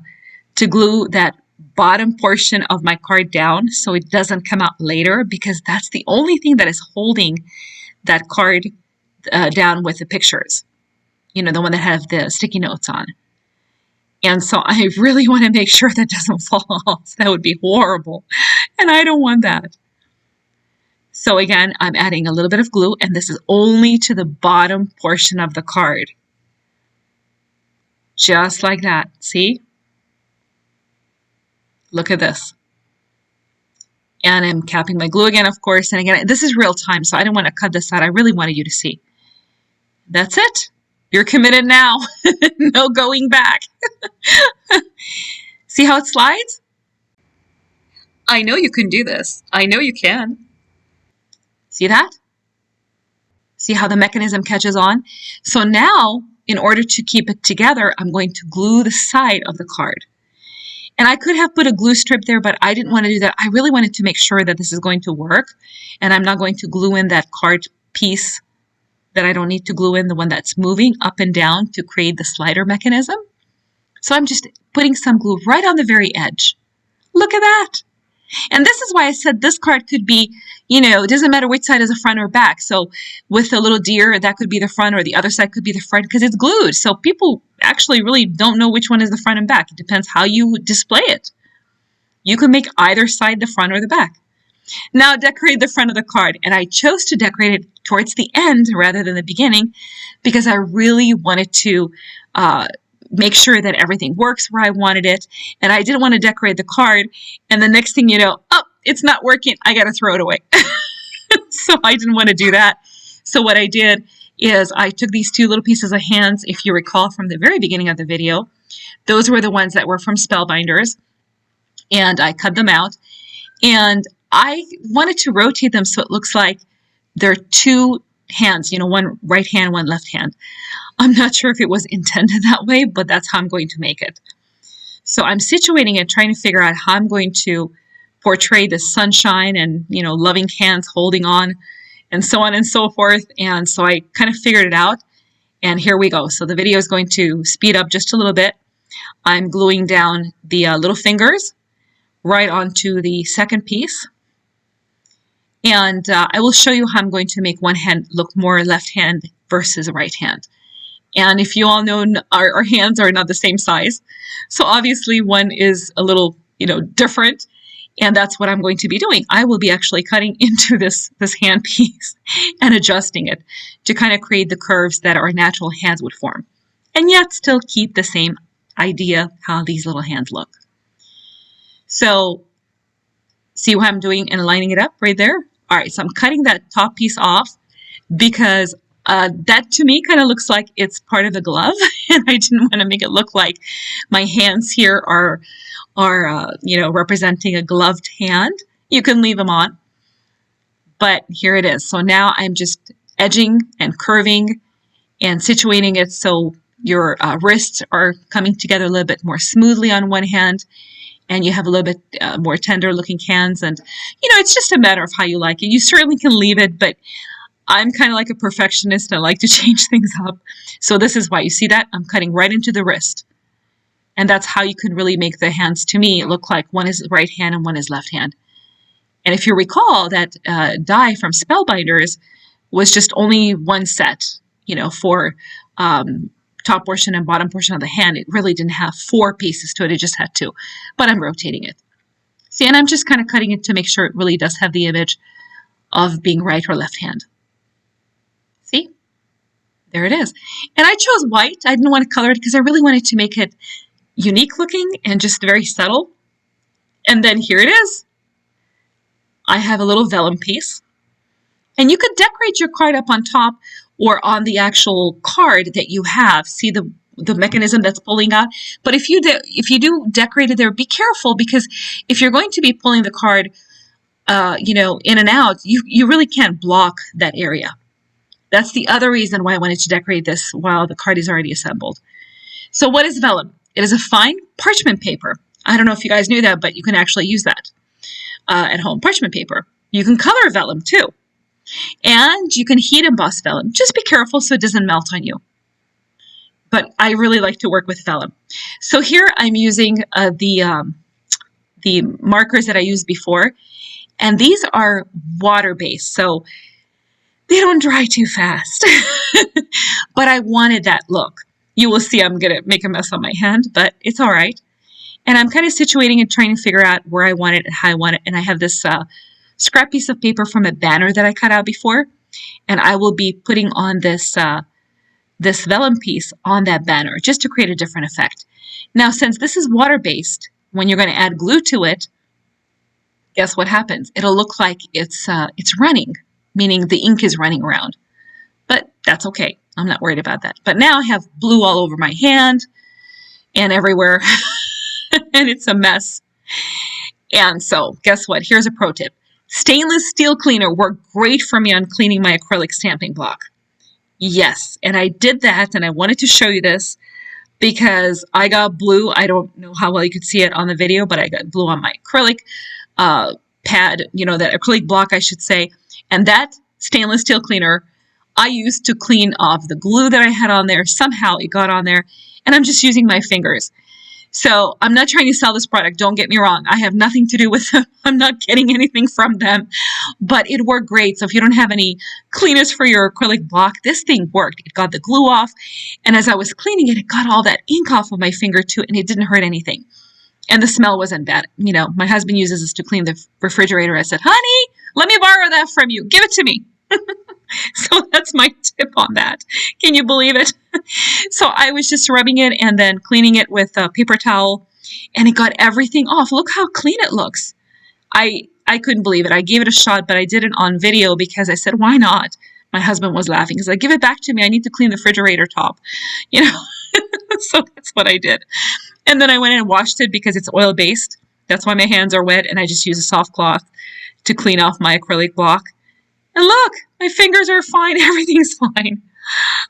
glue that bottom portion of my card down so it doesn't come out later because that's the only thing that is holding that card down with the pictures, the one that have the sticky notes on. And so I really want to make sure that doesn't fall off. That would be horrible. And I don't want that. So again, I'm adding a little bit of glue, and this is only to the bottom portion of the card. Just like that. See? Look at this. And I'm capping my glue again, of course. And again, this is real time, so I didn't want to cut this out. I really wanted you to see. That's it. You're committed now. No going back. See how it slides? I know you can do this. I know you can. See that? See how the mechanism catches on? So now, in order to keep it together, I'm going to glue the side of the card. And I could have put a glue strip there, but I didn't want to do that. I really wanted to make sure that this is going to work. And I'm not going to glue in that card piece that I don't need to glue in, the one that's moving up and down to create the slider mechanism. So I'm just putting some glue right on the very edge. Look at that. And this is why I said this card could be, it doesn't matter which side is the front or back. So with the little deer, that could be the front or the other side could be the front because it's glued. So people actually really don't know which one is the front and back. It depends how you display it. You can make either side the front or the back. Now decorate the front of the card. And I chose to decorate it towards the end rather than the beginning because I really wanted to make sure that everything works where I wanted it. And I didn't want to decorate the card. And the next thing you know, oh, it's not working. I got to throw it away. So I didn't want to do that. So what I did is I took these two little pieces of hands, if you recall from the very beginning of the video. Those were the ones that were from Spellbinders. And I cut them out. And I wanted to rotate them so it looks like there are two hands, one right hand, one left hand. I'm not sure if it was intended that way, but that's how I'm going to make it. So I'm situating it, trying to figure out how I'm going to portray the sunshine and, loving hands holding on and so on and so forth. And so I kind of figured it out. And here we go. So the video is going to speed up just a little bit. I'm gluing down the little fingers right onto the second piece. And I will show you how I'm going to make one hand look more left hand versus right hand. And if you all know, our hands are not the same size. So obviously one is a little, different. And that's what I'm going to be doing. I will be actually cutting into this hand piece and adjusting it to kind of create the curves that our natural hands would form. And yet still keep the same idea how these little hands look. So see what I'm doing and lining it up right there? All right, so I'm cutting that top piece off because that to me kind of looks like it's part of the glove, and I didn't want to make it look like my hands here are representing a gloved hand. You can leave them on, but here it is. So now I'm just edging and curving and situating it so your wrists are coming together a little bit more smoothly on one hand, and you have a little bit more tender looking hands. And it's just a matter of how you like it. You certainly can leave it, but I'm kind of like a perfectionist. I like to change things up. So this is why you see that I'm cutting right into the wrist. And that's how you can really make the hands, to me, look like one is right hand and one is left hand. And if you recall, that die from Spellbinders was just only one set, for top portion and bottom portion of the hand. It really didn't have 4 pieces to it. It just had 2. But I'm rotating it. See, and I'm just kind of cutting it to make sure it really does have the image of being right or left hand. See? There it is. And I chose white. I didn't want to color it because I really wanted to make it unique looking and just very subtle. And then here it is. I have a little vellum piece. And you could decorate your card up on top or on the actual card that you have. See the mechanism that's pulling out. But if you do decorate it there, be careful, because if you're going to be pulling the card in and out, you really can't block that area. That's the other reason why I wanted to decorate this while the card is already assembled. So what is vellum? It is a fine parchment paper. I don't know if you guys knew that, but you can actually use that at home. Parchment paper. You can color vellum too. And you can heat emboss vellum. Just be careful so it doesn't melt on you. But I really like to work with vellum. So here I'm using the markers that I used before. And these are water-based, so they don't dry too fast. But I wanted that look. You will see I'm going to make a mess on my hand, but it's all right. And I'm kind of situating and trying to figure out where I want it and how I want it. And I have this scrap piece of paper from a banner that I cut out before. And I will be putting on this vellum piece on that banner just to create a different effect. Now, since this is water-based, when you're going to add glue to it, guess what happens? It'll look like it's running, meaning the ink is running around. But that's okay. I'm not worried about that. But now I have blue all over my hand and everywhere, and it's a mess. And so guess what? Here's a pro tip. Stainless steel cleaner worked great for me on cleaning my acrylic stamping block. Yes, and I did that, and I wanted to show you this because I got blue. I don't know how well you could see it on the video, but I got blue on my acrylic pad, that acrylic block, I should say. And that stainless steel cleaner I used to clean off the glue that I had on there. Somehow it got on there, and I'm just using my fingers. So I'm not trying to sell this product. Don't get me wrong. I have nothing to do with them. I'm not getting anything from them, but it worked great. So if you don't have any cleaners for your acrylic block, this thing worked. It got the glue off, and as I was cleaning it, it got all that ink off of my finger too, and it didn't hurt anything. And the smell wasn't bad. My husband uses this to clean the refrigerator. I said, honey, let me borrow that from you. Give it to me. So that's my tip on that. Can you believe it? So I was just rubbing it and then cleaning it with a paper towel, and it got everything off. Look how clean it looks. I couldn't believe it. I gave it a shot, but I did it on video because I said, why not? My husband was laughing. He's like, give it back to me. I need to clean the refrigerator top. So that's what I did. And then I went in and washed it because it's oil-based. That's why my hands are wet, and I just use a soft cloth to clean off my acrylic block. And look, my fingers are fine. Everything's fine.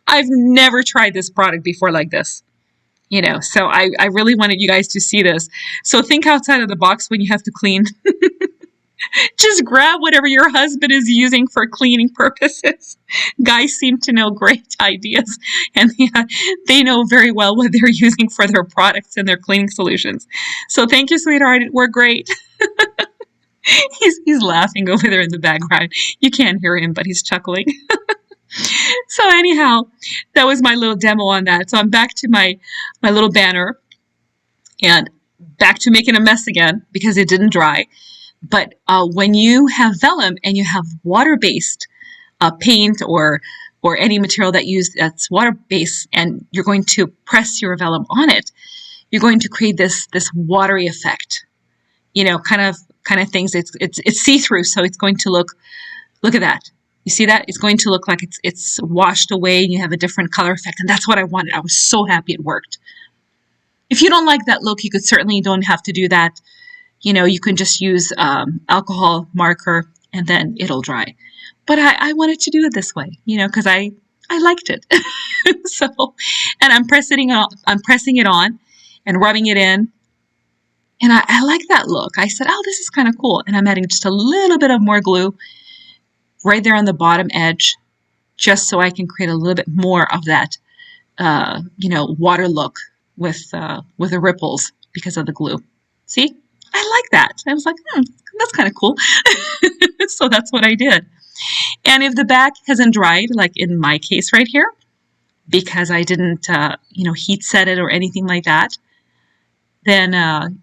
I've never tried this product before like this. So I really wanted you guys to see this. So think outside of the box when you have to clean. Just grab whatever your husband is using for cleaning purposes. Guys seem to know great ideas, and they know very well what they're using for their products and their cleaning solutions. So thank you, sweetheart. It worked great. He's laughing over there in the background. You can't hear him, but he's chuckling. So anyhow, that was my little demo on that. So I'm back to my little banner and back to making a mess again because it didn't dry. But when you have vellum and you have water-based paint or any material that's water-based, and you're going to press your vellum on it, you're going to create this watery effect. Kind of things. It's see-through, so it's going to look at that. You see that? It's going to look like it's washed away and you have a different color effect, and that's what I wanted. I was so happy it worked. If you don't like that look, you don't have to do that. You can just use alcohol marker and then it'll dry. But I wanted to do it this way, because I liked it. So, and I'm pressing it on and rubbing it in. And I like that look. I said, oh, this is kind of cool. And I'm adding just a little bit of more glue right there on the bottom edge, just so I can create a little bit more of that, water look with the ripples because of the glue. See? I like that. I was like, that's kind of cool. So that's what I did. And if the back hasn't dried, like in my case right here, because I didn't, heat set it or anything like that, then,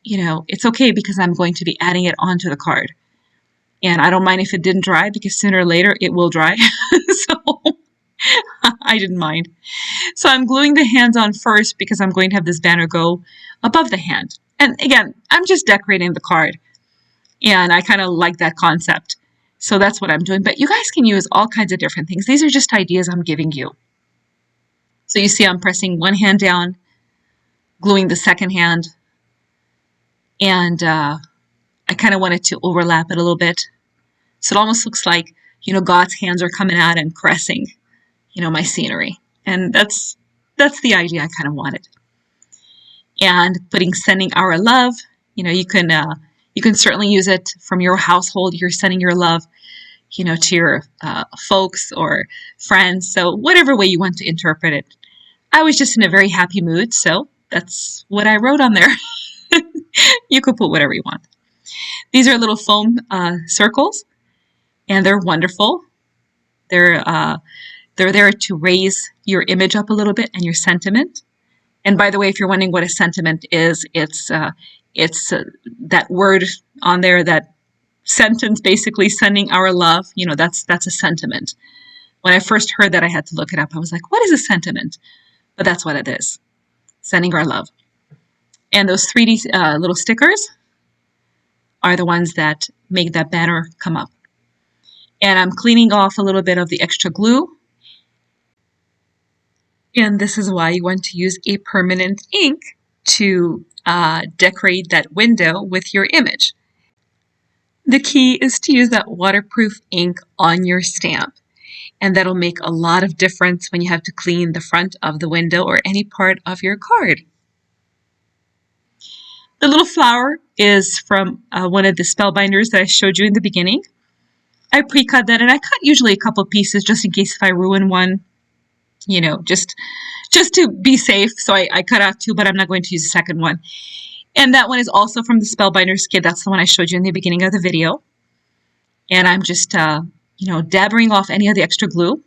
it's okay because I'm going to be adding it onto the card. And I don't mind if it didn't dry because sooner or later it will dry. So I didn't mind. So I'm gluing the hands on first because I'm going to have this banner go above the hand. And again, I'm just decorating the card. And I kind of like that concept. So that's what I'm doing. But you guys can use all kinds of different things. These are just ideas I'm giving you. So you see I'm pressing one hand down, gluing the second hand. And I kind of want it to overlap it a little bit. So it almost looks like, God's hands are coming out and caressing, my scenery. And that's the idea I kind of wanted. And sending our love, you can certainly use it from your household. You're sending your love, to your folks or friends. So whatever way you want to interpret it. I was just in a very happy mood, so that's what I wrote on there. You could put whatever you want. These are little foam circles, and they're wonderful. They're there to raise your image up a little bit and your sentiment. And by the way, if you're wondering what a sentiment is, it's that word on there, that sentence, basically sending our love. That's a sentiment. When I first heard that, I had to look it up. I was like, what is a sentiment? But that's what it is, sending our love. And those 3D little stickers are the ones that make that banner come up. And I'm cleaning off a little bit of the extra glue. And this is why you want to use a permanent ink to decorate that window with your image. The key is to use that waterproof ink on your stamp. And that'll make a lot of difference when you have to clean the front of the window or any part of your card. The little flower is from one of the spellbinders that I showed you in the beginning. I pre-cut that, and I cut usually a couple pieces just in case if I ruin one, just to be safe. So I cut out two, but I'm not going to use a second one. And that one is also from the Spellbinders kit. That's the one I showed you in the beginning of the video. And I'm just, dabbering off any of the extra glue.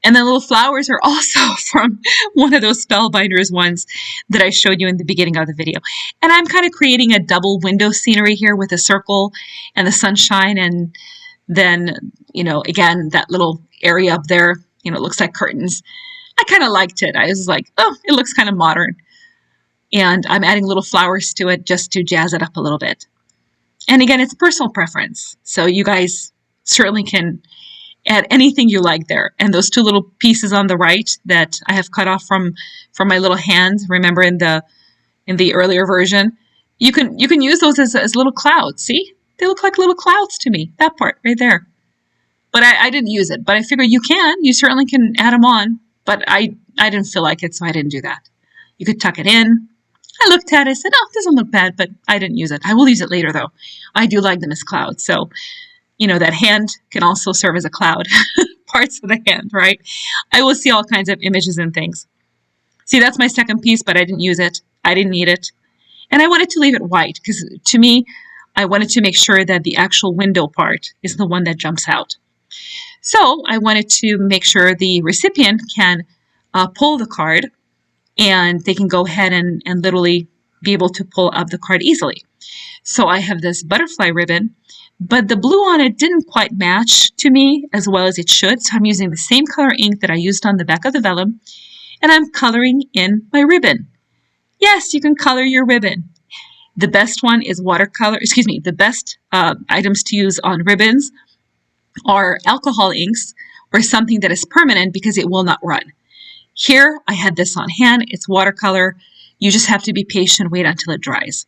And the little flowers are also from one of those Spellbinders ones that I showed you in the beginning of the video. And I'm kind of creating a double window scenery here with a circle and the sunshine. And then, again, that little area up there, it looks like curtains. I kind of liked it. I was like, oh, it looks kind of modern. And I'm adding little flowers to it just to jazz it up a little bit. And again, it's personal preference. So you guys certainly can add anything you like there. And those two little pieces on the right that I have cut off from my little hands, remember in the earlier version, you can use those as little clouds. See? They look like little clouds to me. That part right there. but I didn't use it. But I figured you certainly can add them on, but I didn't feel like it, so I didn't do that. You could tuck it in. I looked at it, I said, oh, it doesn't look bad, but I didn't use it. I will use it later, though. I do like them as clouds, so, you know, that hand can also serve as a cloud. Parts of the hand, right? I will see all kinds of images and things. See, that's my second piece, but I didn't use it. I didn't need it. And I wanted to leave it white, because to me, I wanted to make sure that the actual window part is the one that jumps out. So I wanted to make sure the recipient can pull the card, and they can go ahead and literally be able to pull up the card easily. So I have this butterfly ribbon, but the blue on it didn't quite match to me as well as it should. So I'm using the same color ink that I used on the back of the vellum, and I'm coloring in my ribbon. Yes, you can color your ribbon. The best one is watercolor, the best items to use on ribbons are alcohol inks or something that is permanent because it will not run. Here, I had this on hand. It's watercolor. You just have to be patient, wait until it dries.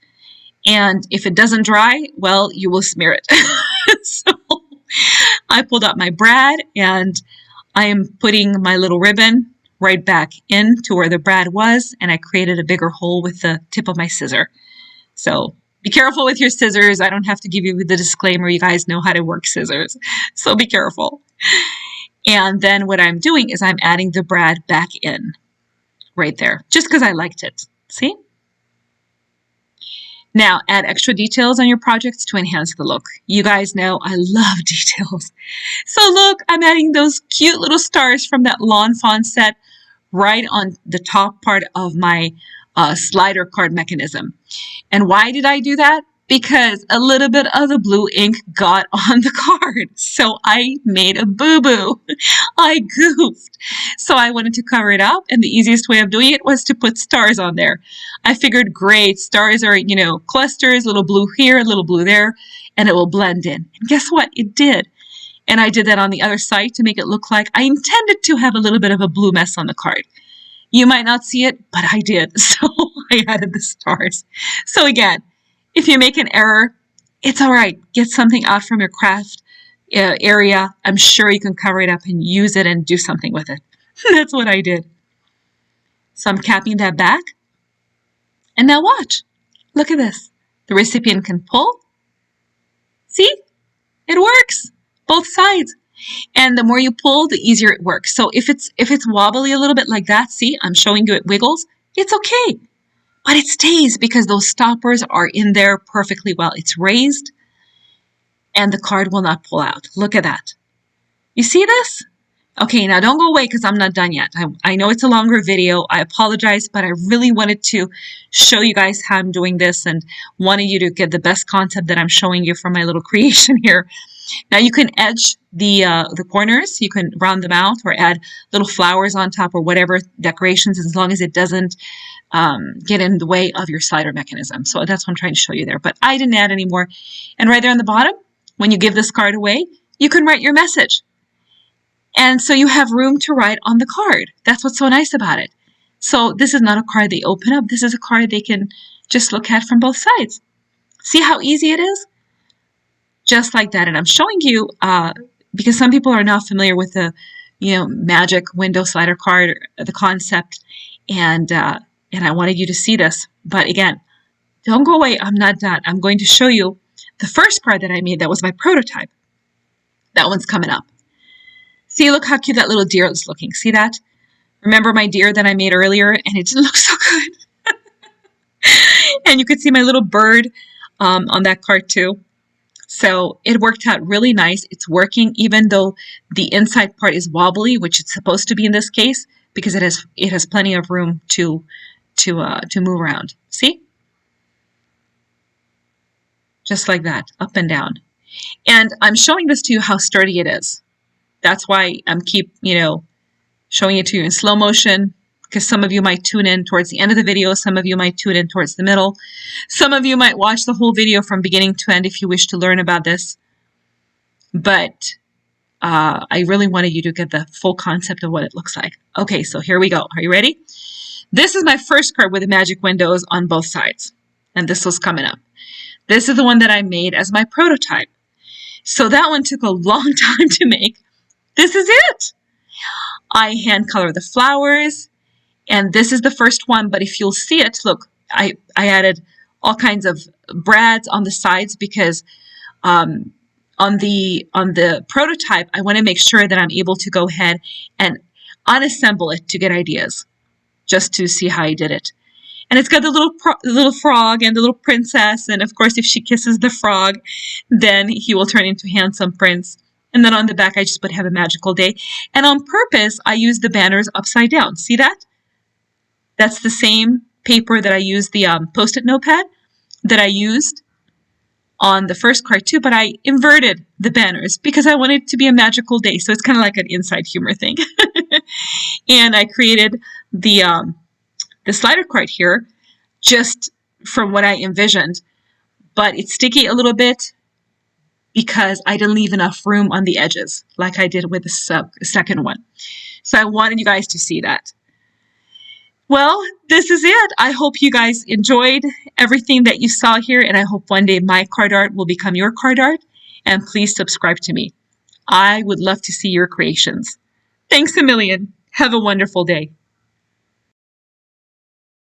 And if it doesn't dry, well, you will smear it. So I pulled out my brad, and I am putting my little ribbon right back into where the brad was, and I created a bigger hole with the tip of my scissor. So be careful with your scissors. I don't have to give you the disclaimer. You guys know how to work scissors, so be careful. And then what I'm doing is I'm adding the brad back in right there, just because I liked it. See? Now, add extra details on your projects to enhance the look. You guys know I love details. So look, I'm adding those cute little stars from that lawn fawn set right on the top part of my slider card mechanism. And why did I do that? Because a little bit of the blue ink got on the card. So I made a boo-boo. I goofed. So I wanted to cover it up, and the easiest way of doing it was to put stars on there. I figured, great, stars are, you know, clusters, a little blue here, a little blue there, and it will blend in. And guess what? It did. And I did that on the other side to make it look like I intended to have a little bit of a blue mess on the card. You might not see it, but I did. So I added the stars. So again, if you make an error, it's all right. Get something out from your craft area. I'm sure you can cover it up and use it and do something with it. That's what I did. So I'm capping that back. And now watch. Look at this. The recipient can pull. See? It works. Both sides. And the more you pull, the easier it works. So if it's wobbly a little bit like that, see, I'm showing you it wiggles, it's okay. But it stays because those stoppers are in there perfectly well. It's raised, and the card will not pull out. Look at that. You see this? Okay, now don't go away because I'm not done yet. I know it's a longer video. I apologize, but I really wanted to show you guys how I'm doing this and wanted you to get the best concept that I'm showing you from my little creation here. Now you can edge the corners. You can round them out or add little flowers on top or whatever decorations, as long as it doesn't get in the way of your slider mechanism. So that's what I'm trying to show you there. But I didn't add any more. And right there on the bottom, when you give this card away, you can write your message. And so you have room to write on the card. That's what's so nice about it. So this is not a card they open up. This is a card they can just look at from both sides. See how easy it is? Just like that. And I'm showing you because some people are not familiar with the, magic window slider card, the concept, and I wanted you to see this. But again, don't go away. I'm not done. I'm going to show you the first card that I made. That was my prototype. That one's coming up. See, look how cute that little deer is looking. See that? Remember my deer that I made earlier, and it didn't look so good. And you could see my little bird on that card too. So it worked out really nice. It's working even though the inside part is wobbly, which it's supposed to be in this case, because it has plenty of room to move around. See? Just like that, up and down. And I'm showing this to you how sturdy it is. That's why I'm showing it to you in slow motion, because some of you might tune in towards the end of the video. Some of you might tune in towards the middle. Some of you might watch the whole video from beginning to end if you wish to learn about this. But I really wanted you to get the full concept of what it looks like. Okay, so here we go. Are you ready? This is my first card with the magic windows on both sides. And this was coming up. This is the one that I made as my prototype. So that one took a long time to make. This is it. I hand color the flowers, and this is the first one, but if you'll see it, look, I added all kinds of brads on the sides because on the prototype, I want to make sure that I'm able to go ahead and unassemble it to get ideas, just to see how I did it. And it's got the little frog and the little princess, and of course, if she kisses the frog, then he will turn into handsome prince. And then on the back, I just put "Have a magical day." And on purpose, I used the banners upside down. See that? That's the same paper that I used, the Post-it notepad that I used on the first card too, but I inverted the banners because I wanted it to be a magical day. So it's kind of like an inside humor thing. And I created the slider card here just from what I envisioned, but it's sticky a little bit because I didn't leave enough room on the edges like I did with the second one. So I wanted you guys to see that. Well, this is it. I hope you guys enjoyed everything that you saw here, and I hope one day my card art will become your card art. And please subscribe to me. I would love to see your creations. Thanks a million. Have a wonderful day.